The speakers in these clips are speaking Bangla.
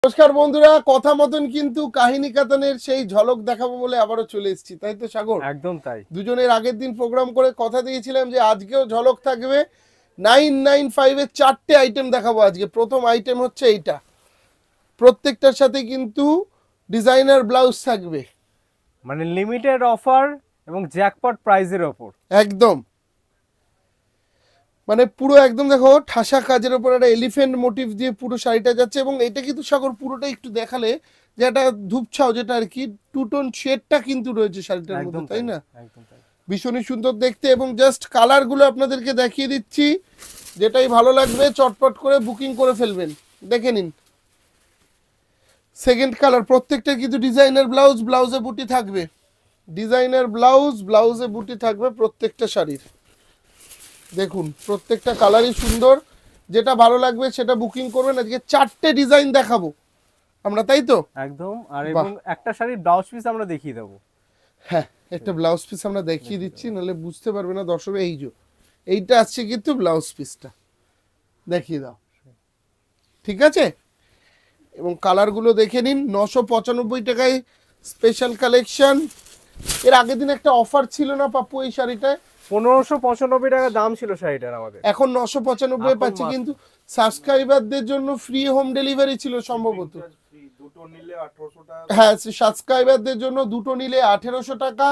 নমস্কার বন্ধুরা, কথা মতন কিন্তু কাহিনী কাতানের সেই ঝলক দেখাবো বলে আবারও চলে এসেছি, তাই তো সাগর? একদম তাই। দুজনের আগের দিন প্রোগ্রাম করে কথা দিয়েছিলাম যে আজকেও ঝলক থাকবে। 995 এর 4টে আইটেম দেখাবো আজকে। প্রথম আইটেম হচ্ছে এইটা, প্রত্যেকটার সাথে কিন্তু ডিজাইনার ব্লাউজ থাকবে, মানে লিমিটেড অফার এবং জ্যাকপট প্রাইজের ওপর একদম মানে পুরো একদম দেখো ঠাসা কাজের উপর একটা এলিফ্যান্ট মোটিভ দিয়ে পুরো শাড়িটা যাচ্ছে। এবং এটা কিন্তু সাগর পুরোটা একটু দেখালে যে একটা ধূপছাও যেটা আর কি টু টোন শেডটা কিন্তু রয়েছে শাড়িটার মধ্যে, তাই না? একদম তাই। ভীষণই সুন্দর দেখতে। এবং জাস্ট কালারগুলো আপনাদেরকে দেখিয়ে দিচ্ছি, যেটাই ভালো লাগবে চটপট করে বুকিং করে ফেলবেন। দেখে নিন সেকেন্ড কালার, প্রত্যেকটা কিন্তু ডিজাইনার ব্লাউজ, ব্লাউজে বুটি থাকবে, ডিজাইনার ব্লাউজ, ব্লাউজে বুটি থাকবে প্রত্যেকটা শাড়ির। দেখুন প্রত্যেকটা কালারই সুন্দর, যেটা ভালো লাগবে সেটা বুকিং করবেন। আজকে 4টে ডিজাইন দেখাবো আমরা, তাই তো? একদম। আর এবং একটা শাড়ির ব্লাউজ পিস আমরা দেখিয়ে দেবো। হ্যাঁ, একটা ব্লাউজ পিস আমরা দেখিয়ে দিচ্ছি, নাহলে বুঝতে পারবে না দর্শক। এই যে এইটা আসছে কিন্তু ব্লাউজ পিসটা, দেখিয়ে দাও, ঠিক আছে? এবং কালারগুলো দেখে নিন। 995 টাকায় স্পেশাল কালেকশন। এর আগের দিন একটা অফার ছিল না পাপ্পু এই শাড়িটায়? 1595 টাকা দাম ছিল শাড়িটার আমাদের, এখন 995 পাচ্ছি, কিন্তু সাবস্ক্রাইবারদের জন্য ফ্রি হোম ডেলিভারি ছিল সম্ভবত। হ্যাঁ, সাবস্ক্রাইবারদের জন্য দুটো নিলে 1800 টাকা,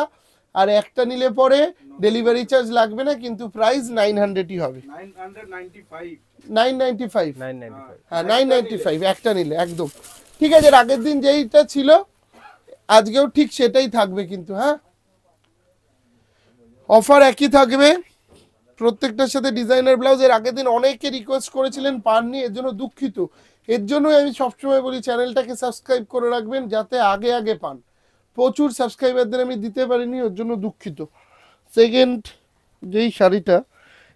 আর একটা নিলে পরে ডেলিভারি চার্জ লাগবে না, কিন্তু প্রাইস 900ই হবে। 995, হ্যাঁ 995 একটা নিলে, একদম ঠিক আছে। এর আগের দিন যেইটা ছিল আজকেও ঠিক সেটাই থাকবে কিন্তু। হ্যাঁ, অফার একই থাকবে প্রত্যেকটার সাথে ডিজাইনার ব্লাউজ। এর আগের দিন অনেকে রিকোয়েস্ট করেছিলেন, পাননি, এর জন্য দুঃখিত। এর জন্যই আমি সবসময় বলি চ্যানেলটাকে সাবস্ক্রাইব করে রাখবেন, যাতে আগে আগে পান। প্রচুর সাবস্ক্রাইবারদের আমি দিতে পারিনি, ওর জন্য দুঃখিত। সেকেন্ড যেই শাড়িটা,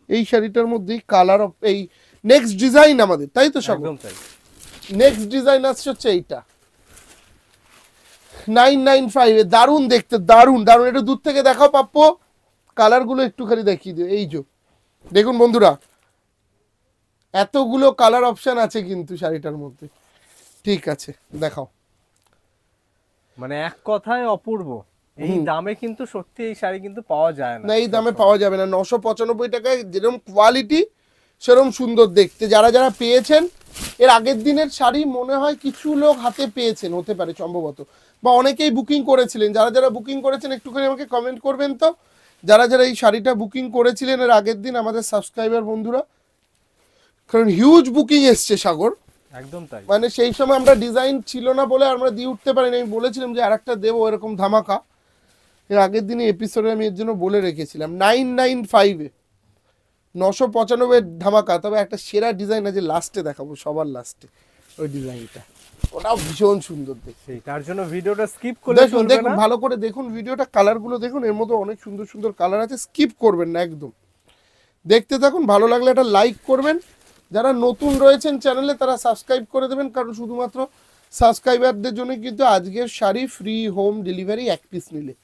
এই শাড়িটার মধ্যেই কালার অফ এই নেক্সট ডিজাইন আমাদের, তাই তো সব? নেক্সট ডিজাইন আসছে হচ্ছে এইটা 995 এ। দারুণ দেখতে, দারুণ দারুণ। একটু দূর থেকে দেখাও পাপ্পো, কালারগুলো একটুখানি দেখিয়ে দিও। এই যে দেখুন বন্ধুরা, এতগুলো কালার অপশন আছে কিন্তু শাড়িটার মধ্যে। ঠিক আছে, দেখাও। মানে এক কথায় অপূর্ব। এই দামে কিন্তু সত্যি এই শাড়ি কিন্তু পাওয়া যায় না, এই দামে পাওয়া যাবে না। 995 টাকায় যেরকম কোয়ালিটি সেরকম সুন্দর দেখতে। যারা যারা পেয়েছেন এর আগের দিনের শাড়ি, মনে হয় কিছু লোক হাতে পেয়েছেন, হতে পারে সম্ভবত, বা অনেকেই বুকিং করেছিলেন। যারা যারা বুকিং করেছেন একটুখানি আমাকে কমেন্ট করবেন তো, যারা যারা এই শাড়িটা বুকিং করেছিলেন এর আগের দিন, আমাদের সাবস্ক্রাইবার বন্ধুরা। কারণ হিউজ বুকিং এসছে সাগর, একদম তাই। মানে সেই সময় আমরা ডিজাইন ছিল না বলে আমরা দিয়ে উঠতে পারিনি। আমি বলেছিলাম যে আরেকটা দেবো এরকম ধামাকা, এর আগের দিনে এপিসোডে আমি এর জন্য বলে রেখেছিলাম। 995 995 ধামাকা। তবে একটা সেরা ডিজাইন আছে, লাস্টে দেখাবো, সবার লাস্টে ওই ডিজাইনটা, ওটাও ভীষণ সুন্দর দেখতে। তার জন্য ভিডিওটা স্কিপ করলে দেখুন দেখুন ভালো করে দেখুন ভিডিওটা, কালারগুলো দেখুন, এর মধ্যে অনেক সুন্দর সুন্দর কালার আছে, স্কিপ করবেন না একদম, দেখতে থাকুন। ভালো লাগলে একটা লাইক করবেন। যারা নতুন রয়েছেন চ্যানেলে তারা সাবস্ক্রাইব করে দেবেন, কারণ শুধুমাত্র সাবস্ক্রাইবারদের জন্য কিন্তু আজকের শাড়ি ফ্রি হোম ডেলিভারি এক পিস নিলে।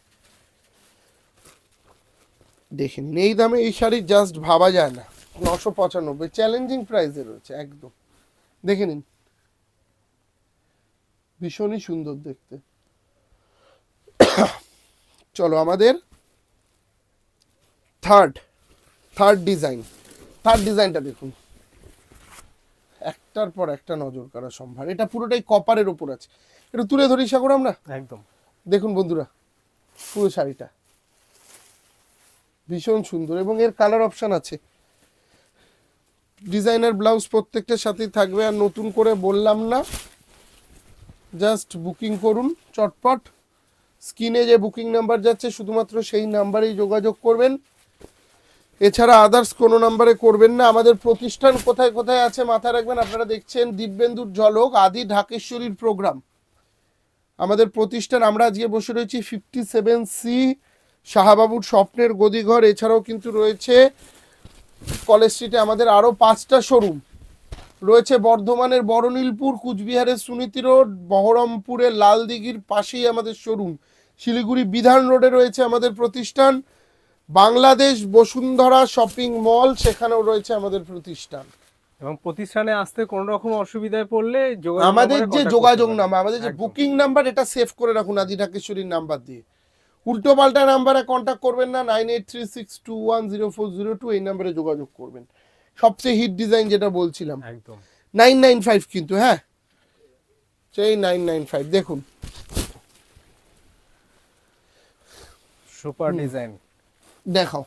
দেখে নিন, এই দামে এই শাড়ি জাস্ট ভাবা যায় না। 995 চ্যালেঞ্জিং প্রাইসে রয়েছে একদম, দেখে নিন, ভীষণই সুন্দর দেখতে। চলো আমাদের থার্ড ডিজাইনটা দেখুন, একটার পর একটা নজর করা সম্ভব। এটা পুরোটাই কপারের উপর আছে। একটু তুলে ধরি সাগর আমরা, একদম দেখুন বন্ধুরা, পুরো শাড়িটা ভীষণ সুন্দর এবং এর কালার অপশন আছে। ডিজাইনার ব্লাউজ প্রত্যেকটার সাথেই থাকবে, আর নতুন করে বললাম না, জাস্ট বুকিং করুন চটপট। স্ক্রিনে যে বুকিং নাম্বার যাচ্ছে শুধুমাত্র সেই নাম্বারেই যোগাযোগ করবেন, এছাড়া আদার্স কোনো নাম্বারে করবেন না। আমাদের প্রতিষ্ঠান কোথায় কোথায় আছে মাথায় রাখবেন। আপনারা দেখছেন দিব্যেন্দুর ঝলক আদি ঢাকেশ্বরীর প্রোগ্রাম। আমাদের প্রতিষ্ঠান, আমরা আজকে বসে রয়েছি 57C শাহবাবুর স্বপ্নের গদিঘর। এছাড়াও কিন্তু রয়েছে কলেজ স্ট্রিটে আমাদের আরও 5টা শোরুম রয়েছে। বর্ধমানের বড়নীলপুর, কুচবিহারের সুনীতি রোড, বহরমপুরের লালদিঘির পাশেই আমাদের শোরুম, শিলিগুড়ি বিধান রোডে রয়েছে আমাদের প্রতিষ্ঠান, বাংলাদেশ বসুন্ধরা শপিং মল, সেখানেও রয়েছে আমাদের প্রতিষ্ঠান। এবং প্রতিষ্ঠানে আসতে কোনো রকম অসুবিধায় পড়লে আমাদের যে যোগাযোগ নাম্বার, আমাদের যে বুকিং নাম্বার, এটা সেভ করে রাখুন আদি ঢাকেশ্বরীর নাম্বার দিয়ে। উল্টো পাল্টা নাম্বারে কন্ট্যাক্ট করবেন না, 9836210402 এই নাম্বারে যোগাযোগ করবেন। সবচেয়ে হিট ডিজাইন যেটা বলছিলাম একদম 995 কিন্তু, হ্যাঁ সেই 995 দেখুন সুপার ডিজাইন দেখাও।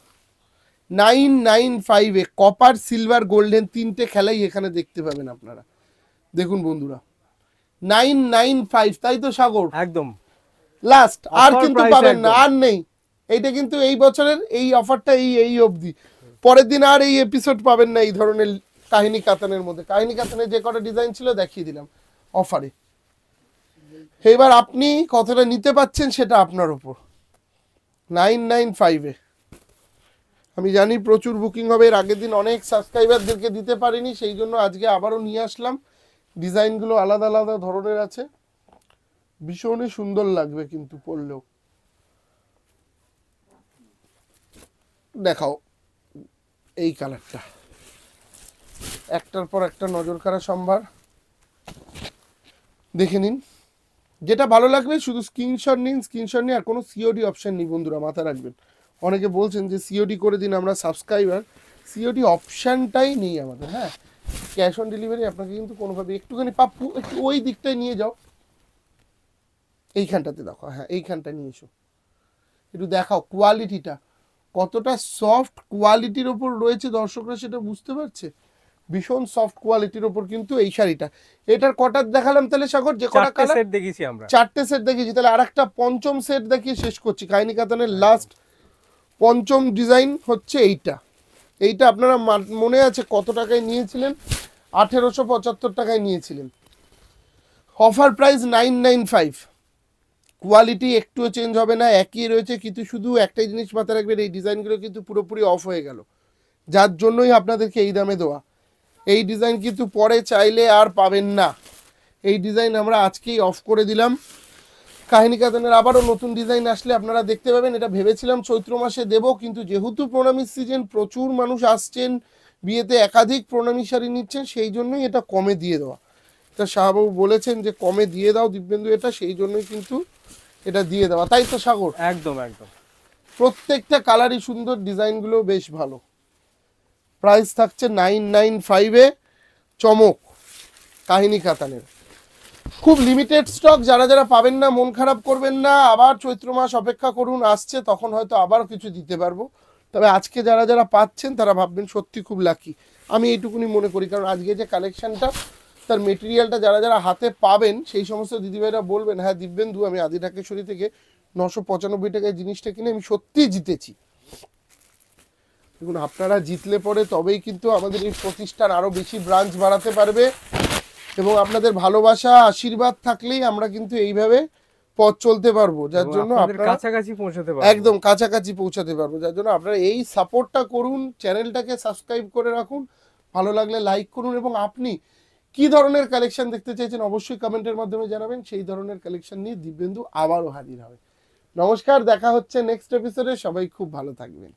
995 এ কপার সিলভার গোল্ডেন তিনটে খেলাই এখানে দেখতে পাবেন আপনারা। দেখুন বন্ধুরা 995, তাই তো সাগর? একদম লাস্ট, আর Offer কিন্তু price পাবেন না, একদম। আর নেই। এইটা কিন্তু এই বছরের এই অফারটা এই অবধি, পরের দিন আর এই এপিসোড পাবেন না এই ধরনের কাহিনী কাতানের মধ্যে। কাহিনী কাতানের যে কটা ডিজাইন ছিল দেখিয়ে দিলাম অফারে। এবার আপনি কতটা নিতে পাচ্ছেন সেটা আপনার উপর। 995 এ আমি জানি প্রচুর বুকিং হবে, এর আগের দিন অনেক সাবস্ক্রাইবারদেরকে দিতে পারিনি, সেই জন্য আজকে আবারও নিয়ে আসলাম। ডিজাইনগুলো আলাদা আলাদা ধরনের আছে, ভীষণই সুন্দর লাগবে কিন্তু পরলেও। দেখাও এই কালারটা, একটার পর একটা নজর কাড়া সম্ভার। দেখে নিন, যেটা ভালো লাগবে শুধু স্ক্রিনশট নিন, স্ক্রিনশট নিয়ে আর কোনো সিওডি অপশন নেই বন্ধুরা, মাথায় রাখবেন। অনেকে বলছেন যে সিওডি করে দিন, আমরা সাবস্ক্রাইবার, সিওডি অপশানটাই নেই আমাদের। হ্যাঁ, ক্যাশ অন ডেলিভারি আপনাকে কিন্তু কোনোভাবে, একটুখানি পাপ্পু একটু ওই দিকটায় নিয়ে যাও, এইখানটাতে দেখো, হ্যাঁ এইখানটা নিয়ে এসো, একটু দেখাও কোয়ালিটিটা কতটা সফট কোয়ালিটির ওপর রয়েছে, দর্শকরা সেটা বুঝতে পারছে। ভীষণ সফট কোয়ালিটির ওপর কিন্তু এই শাড়িটা। এটার কটা দেখালাম তাহলে সাগর? যে কটা কালার সেট দেখেছি আমরা, 4টে সেট দেখিয়েছি, তাহলে আরেকটা পঞ্চম সেট দেখিয়ে শেষ করছি। কাহিনী কাতানের লাস্ট পঞ্চম ডিজাইন হচ্ছে এইটা। এইটা আপনারা মনে আছে কত টাকায় নিয়েছিলেন? 1875 টাকায় নিয়েছিলেন। Offer price 995। কোয়ালিটি একটুও চেঞ্জ হবে না, একই রয়েছে, কিন্তু শুধু একটাই জিনিস মাথায় রাখবেন, এই ডিজাইনগুলো কিন্তু পুরোপুরি অফ হয়ে গেল, যার জন্যই আপনাদেরকে এই দামে দেওয়া। এই ডিজাইন কিন্তু পরে চাইলে আর পাবেন না। এই ডিজাইন আমরা আজকেই অফ করে দিলাম। কাহিনী কাতানের আবারও নতুন ডিজাইন আসলে আপনারা দেখতে পাবেন। এটা ভেবেছিলাম চৈত্র মাসে দেব, কিন্তু যেহেতু প্রণামীর সিজন, প্রচুর মানুষ আসছেন বিয়েতে, একাধিক প্রণামী শাড়ি নিচ্ছেন, সেই জন্যই এটা কমে দিয়ে দেওয়া। এটা শাহবাবু বলেছেন যে কমে দিয়ে দাও দিব্যেন্দু এটা, সেই জন্যই কিন্তু এটা দিয়ে দেওয়া, তাই তো সাগর? একদম একদম। প্রত্যেকটা কালারই সুন্দর, ডিজাইনগুলো বেশ ভালো। প্রাইস থাকছে 995 এ চমক কাহিনী কাতানের। খুব লিমিটেড স্টক, যারা যারা পাবেন না মন খারাপ করবেন না, আবার চৈত্র মাস অপেক্ষা করুন, আসছে তখন হয়তো আবার কিছু দিতে পারবো। তবে আজকে যারা যারা পাচ্ছেন তারা ভাববেন সত্যি খুব লাকি, আমি এইটুকুনি মনে করি। কারণ আজকে যে কালেকশনটা, তার মেটেরিয়ালটা যারা যারা হাতে পাবেন, সেই সমস্ত দিদিভাইরা বলবেন হ্যাঁ দিব্যেন্দু, আমি আদি ঢাকেশ্বরী থেকে 995 টাকায় জিনিসটা কিনে আমি সত্যিই জিতেছি। দেখুন, আপনারা জিতলে পরে তবেই কিন্তু আমাদের এই প্রতিষ্ঠান আরও বেশি ব্রাঞ্চ বাড়াতে পারবে, এবং আপনাদের ভালোবাসা আশীর্বাদ থাকলেই আমরা কিন্তু এইভাবে পথ চলতে পারবো, যার জন্য আপনারা কাছাকাছি পৌঁছাতে পারবো, একদম কাছাকাছি পৌঁছাতে পারবো। যার জন্য আপনারা এই সাপোর্টটা করুন, চ্যানেলটাকে সাবস্ক্রাইব করে রাখুন, ভালো লাগলে লাইক করুন, এবং আপনি কি ধরনের কালেকশন দেখতে চাইছেন অবশ্যই কমেন্টের মাধ্যমে জানাবেন। সেই ধরনের কালেকশন নিয়ে দিব্যেন্দু আবারও হাজির হবে। নমস্কার, দেখা হচ্ছে নেক্সট এপিসোডে। সবাই খুব ভালো থাকবেন।